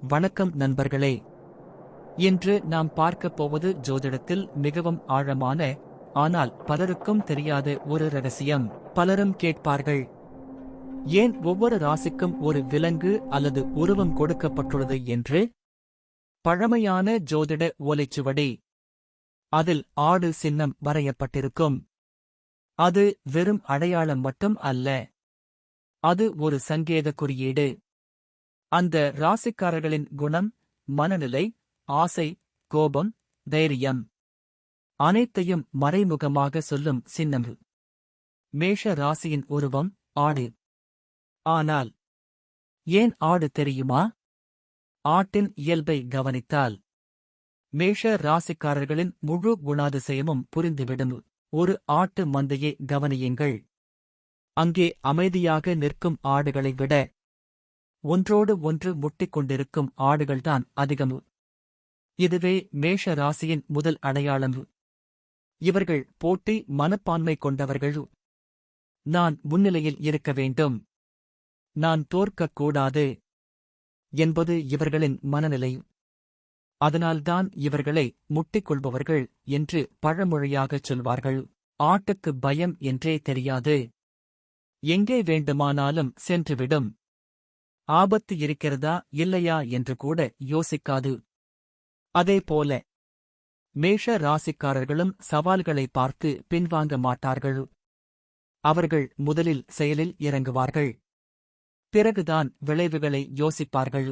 வணக்கம் நண்பர்களே. இன்று நாம் பார்க்கப் போவது ஜோதிடத்தில் மிகவும் ஆழமான, ஆனால் பலருக்கும் தெரியாத ஒரு ரகசியம். பலரும் கேட்பார்கள், ஏன் ஒவ்வொரு ராசிக்கும் ஒரு விலங்கு அல்லது உருவம் கொடுக்கப்பட்டுள்ளது என்று? பழமையான ஜோதிட ஓலைச்சுவடி, அதில் ஆடு சின்னம் வரையப்பட்டிருக்கும். அது வெறும் அடையாளம் மட்டும் அல்ல, அது ஒரு சங்கேத குறியீடு. அந்த ராசிக்காரர்களின் குணம், மனநிலை, ஆசை, கோபம், தைரியம் அனைத்தையும் மறைமுகமாக சொல்லும் சின்னம். மேஷ ராசியின் உருவம் ஆடு. ஆனால் ஏன் ஆடு தெரியுமா? ஆட்டின் இயல்பை கவனித்தால் மேஷ ராசிக்காரர்களின் முழு குணாதிசயமும் புரிந்துவிடும். ஒரு ஆட்டு மந்தையை கவனியுங்கள். அங்கே அமைதியாக நிற்கும் ஆடுகளை விட ஒன்றோடு ஒன்று முட்டிக் கொண்டிருக்கும் ஆடுகள்தான் அதிகம். இதுவே மேஷ ராசியின் முதல் அடையாளம். இவர்கள் போட்டி மனப்பான்மை கொண்டவர்கள். நான் முன்னிலையில் இருக்க வேண்டும், நான் தோற்கக் கூடாது என்பது இவர்களின் மனநிலை. அதனால்தான் இவர்களை முட்டிக் கொள்பவர்கள் என்று பழமொழியாகச் சொல்வார்கள். ஆட்டுக்கு பயம் என்றே தெரியாது, எங்கே வேண்டுமானாலும் சென்றுவிடும். ஆபத்து இருக்கிறதா இல்லையா என்று கூட யோசிக்காது. அதேபோல மேஷ ராசிக்காரர்களும் சவால்களை பார்த்து பின்வாங்க மாட்டார்கள். அவர்கள் முதலில் செயலில் இறங்குவார்கள், பிறகுதான் விளைவுகளை யோசிப்பார்கள்.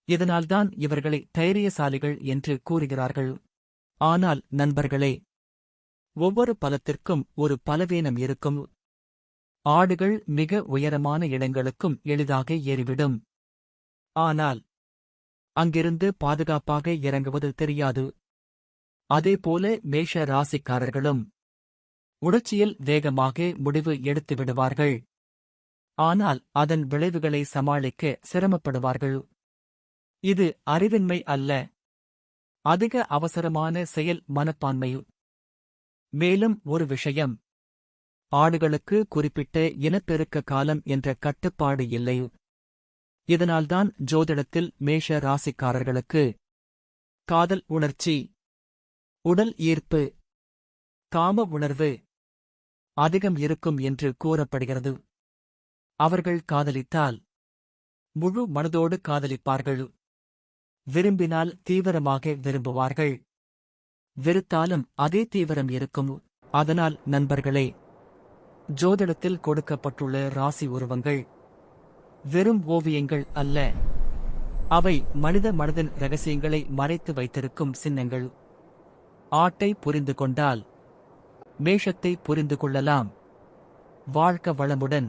இதனால்தான் இவர்களை தைரியசாலிகள் என்று கூறுகிறார்கள். ஆனால் நண்பர்களே, ஒவ்வொரு பலத்திற்கும் ஒரு பலவீனம் இருக்கும். ஆடுகள் மிக உயரமான இடங்களுக்கும் எளிதாக ஏறிவிடும். ஆனால் அங்கிருந்து பாதுகாப்பாக இறங்குவது தெரியாது. அதேபோல மேஷ ராசிக்காரர்களும் உணர்ச்சியில் வேகமாக முடிவு எடுத்துவிடுவார்கள். ஆனால் அதன் விளைவுகளை சமாளிக்க சிரமப்படுவார்கள். இது அறிவின்மை அல்ல, அதிக அவசரமான செயல் மனப்பான்மை. மேலும் ஒரு விஷயம், ஆடுகளுக்கு குறிப்பிட்ட இனப்பெருக்க காலம் என்ற கட்டுப்பாடு இல்லை. இதனால்தான் ஜோதிடத்தில் மேஷ ராசிக்காரர்களுக்கு காதல் உணர்ச்சி, உடல் ஈர்ப்பு, காம உணர்வு அதிகம் இருக்கும் என்று கூறப்படுகிறது. அவர்கள் காதலித்தால் முழு மனதோடு காதலிப்பார்கள். விரும்பினால் தீவிரமாக விரும்புவார்கள், வெறுத்தாலும் அதே தீவிரம் இருக்கும். அதனால் நண்பர்களே, ஜோதிடத்தில் கொடுக்கப்பட்டுள்ள ராசி உருவங்கள் வெறும் ஓவியங்கள் அல்ல, அவை மனித மனதின் ரகசியங்களை மறைத்து வைத்திருக்கும் சின்னங்கள். ஆட்டை புரிந்து கொண்டால் மேஷத்தை புரிந்து கொள்ளலாம். வாழ்க வளமுடன்.